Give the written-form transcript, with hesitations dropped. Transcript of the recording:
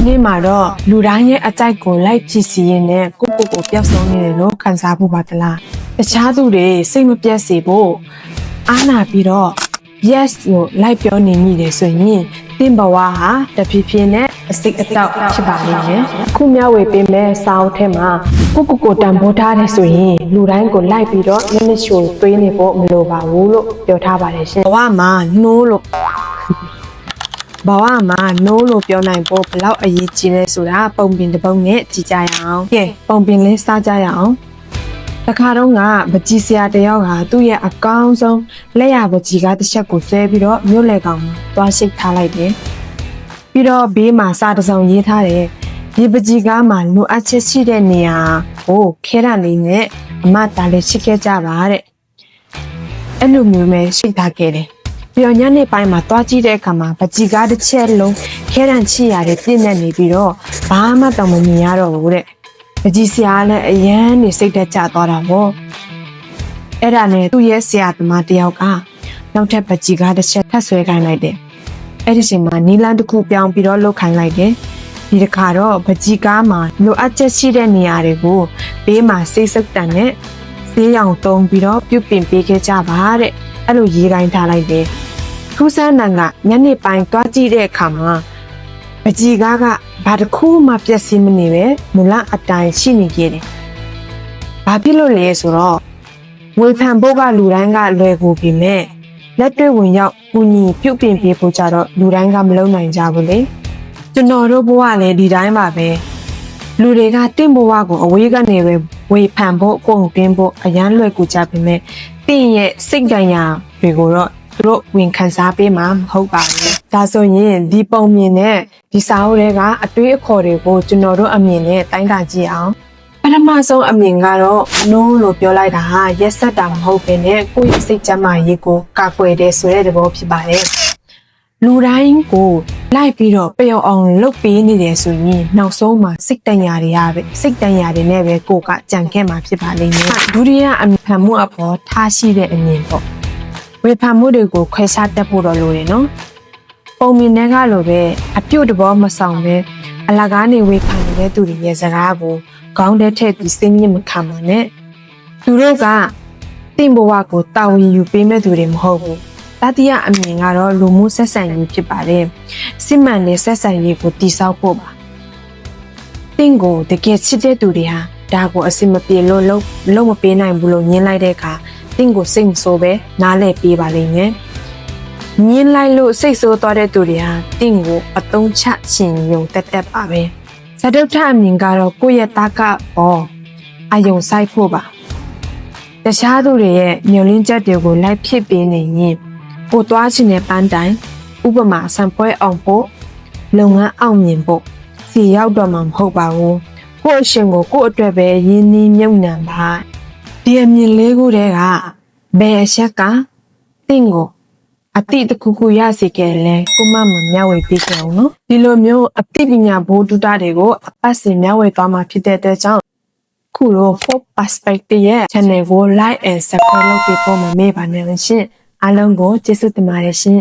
နေ့မှာတော့လူတိုင်းရဲ့အကြိုက်ကိုလိုက်ကြည့်စီရင်နဲ့ကိုပျောက်ဆုံးနေတယ်လို့ခံစားဖို့ပါတလားတခြားသူတွေစိတ်မပြတ်စေဖို့အားနာပြီးတော့ yes လို့လိုက်ပြောနေမိတယ်ဆိုရင်တင်ဘဝဟာတဖြည်းဖြည်းနဲ့အစိတ်အတောက်ဖြစ်ပါလိမ့်မယ်ခုမျှဝေပေးမဲ့စာအုပ်ထဲမှာကိုတန်ဖိုးထားတယ်ဆိုရင်လူတိုင်းကိုလိုက်ပြီးတော့မျက်နှာချိုသွေးနေဖို့မလိုပါဘူးလို့ပြောထားပါတယ်ရှင်ဘဝမှာ no လို့ဘဝမှာ no လို့ပြောနိုင်ဖို့ဘလောက်အရေးကြီးလဲဆိုတာပုံပြင်တစ်ပုံနဲ့ကြည့်ကြရအောင်ကဲပုံပြင်လေးစကြရအောင်တခါတော့ကပကြီးဆရာတယောက်ကသူ့ရဲ့အကောင်းဆုံးလက်ရပကြီးကတစ်ချက်ကိုဆွဲပြီးတော့မြို့လေကောင်မှာသွားရှိတ်ထားလိုက်တယ်ပြီးတော့ဘေးမှာစာတစ်စောင်ရေးထားတယ်ဒီပကြီးကားမှာလိုအပ်ချက်ရှိတဲ့နေရာကိုခဲရလေးနဲ့အမတားလေးရှိခဲ့ကြပါတဲ့အဲ့လိုမျိုးပဲရှိထားခဲ့တယ်ပြီးတော့ညနေပိုင်းမှာတွားကြည့်တဲ့အခါမှာပကြီးကားတစ်ချက်လုံးခဲရန်ချီရတဲ့ပြည့်နေပြီးတော့ဘာမှတောင်မမြင်ရတော့ဘူးတဲ့ပကြီးဆရာလည်းအရန်နေစိတ်သက်ကြသွားတာပေါ့အဲ့ဒါနဲ့သူ့ရဲ့ဆရာသမားတယောက်ကနောက်ထပ်ပကြီးကားတစ်ချက်ထပ်ဆွဲခိုင်းလိုက်တယ်အဲ့ဒီချိန်မှာနီလန်းတစ်ခုပြောင်းပြီးတော့လှုပ်ခိုင်းလိုက်တယ်ဒီတစ်ခါတော့ပကြီးကားမှာလိုအပ်ချက်ရှိတဲ့နေရာတွေကိုဘေးမှာစိတ်ဆုပ်တန်နဲ့ဈေးရောင်တုံးပြီးတော့ပြုတ်ပင်ပေးခဲ့ကြပါတဲ့အဲ့လိုရေးခိုင်းထားလိုက်တယ်ထူးဆန်းနံကညနေပိုင်းတွားကြည့်တဲ့အခါမှာပကြီးကားကဘာတစ်ခုမှပြည့်စည်မနေပဲမူလအတိုင်းရှိနေခဲ့တယ်။ဘာဖြစ်လို့လဲဆိုတော့ဝေဖန်ဖို့ကလူတိုင်းကလွယ်ကူပြီမဲ့လက်တွေ့ဝင်ရောက်ပူညီပြုတ်ပင်ပြေဖို့ကြတော့လူတိုင်းကမလုပ်နိုင်ကြဘူးလေ။ကျွန်တော်တို့ဘဝလည်းဒီတိုင်းပါပဲ။လူတွေကတင့်ဘဝကိုအဝေးကနေပဲဝေဖန်ဖို့ပုံတွင်းဖို့အရန်လွယ်ကူကြပြီမဲ့တင့်ရဲ့စိတ်ကြံရတွေကိုတော့သူတို့ဝင်ခံစားပေးမှာမဟုတ်ပါဘူး။ဒါဆိုရင်ဒီပုံမြင်တဲ့ဒီစာအုပ်တွေကအတွေးအခေါ်တွေကိုကျွန်တော်တို့အမြင်နဲ့တိုင်းတာကြည့်အောင်ပထမဆုံးအမြင်ကတော့ no လို့ပြောလိုက်တာဟာရက်ဆက်တာမဟုတ်ဘဲနဲ့ကိုယ့်ရဲ့စိတ်ကြမ်းမာရေးကိုကာကွယ်တဲ့ဆိုတဲ့သဘောဖြစ်ပါတယ်လူတိုင်းကိုလိုက်ပြီးတော့ပျော်အောင်လုပ်ပေးနေတယ်ဆိုရင်နောက်ဆုံးမှာစိတ်တန်ရာတွေရပဲစိတ်တန်ရာတွေနဲ့ပဲကိုကကြံခဲ့မှာဖြစ်ပါလိမ့်မယ်ဒုတိယအမြင်ခံမှုအပေါ်ထားရှိတဲ့အမြင်ပေါ့ဝေဖန်မှုတွေကိုခွဲခြားတတ်ဖို့တော့လိုတယ်နော်ပုံမြင်တဲ့ကလိုပဲအပြုတ်တဘောမဆောင်ပဲအလကားနေဝေဖန်နေတဲ့သူတွေရဲ့စကားကိုခေါင်းထဲထည့်ပြီးစိတ်မြင့်မခံပါနဲ့သူတို့ကတင့်ဘဝကိုတာဝန်ယူပေးမဲ့သူတွေမဟုတ်ဘူးတတိယအမြင်ကတော့လူမှုဆက်ဆံရေးဖြစ်ပါတယ်စစ်မှန်တဲ့ဆက်ဆံရေးကိုတည်ဆောက်ဖို့ပါတင့်ကိုတကယ်ချစ်တဲ့သူတွေဟာဒါကိုအစင်မပြေလို့လုံးမပေးနိုင်ဘူးလို့ညင်းလိုက်တဲ့အခါတင့်ကိုစိတ်မဆိုးပဲနားလဲပေးပါလိမ့်မယ်ညင်းလိုက်လို့စိတ်ဆိုးသွားတဲ့သူတွေဟာတင့်ကိုအတုံးချရှင်ယုံတက်ပါပဲဇဒုထအမြင်ကတော့ကိုယ့်ရဲ့တာကပေါ်အယုံဆိုင်ဖို့ပါတခြားသူတွေရဲ့မျှော်လင့်ချက်တွေကိုလိုက်ဖြစ်ပေးနေရင်ကိုသွားချင်တဲ့ပန်းတိုင်ဥပမာစံပွဲအောင်ဖို့လုပ်ငန်းအောင်မြင်ဖို့စီရောက်တော့မှာမဟုတ်ပါဘူးကိုယ့်အရှင်ကိုကိုယ့်အတွက်ပဲရင်းနှီးမြုပ်နှံပါဒီအမြင်လေးခုတည်းကဘယ်အချက်ကတင့်ကိုအတိတခုခုရစေခဲ့လဲကိုမမမျှဝေပေးကြအောင်နော်ဒီလိုမျိုးအသိပညာဘိုးတူတာတွေကိုအပတ်စဉ်မျှဝေသွားမှာဖြစ်တဲ့အတွက်ကြောင့်ခုလို for perspective ရဲ့ channel ကို like and subscribe လုပ်ပေးဖို့မမေ့ပါနဲ့ရှင်အားလုံးကိုကျေးဇူးတင်ပါတယ်ရှင်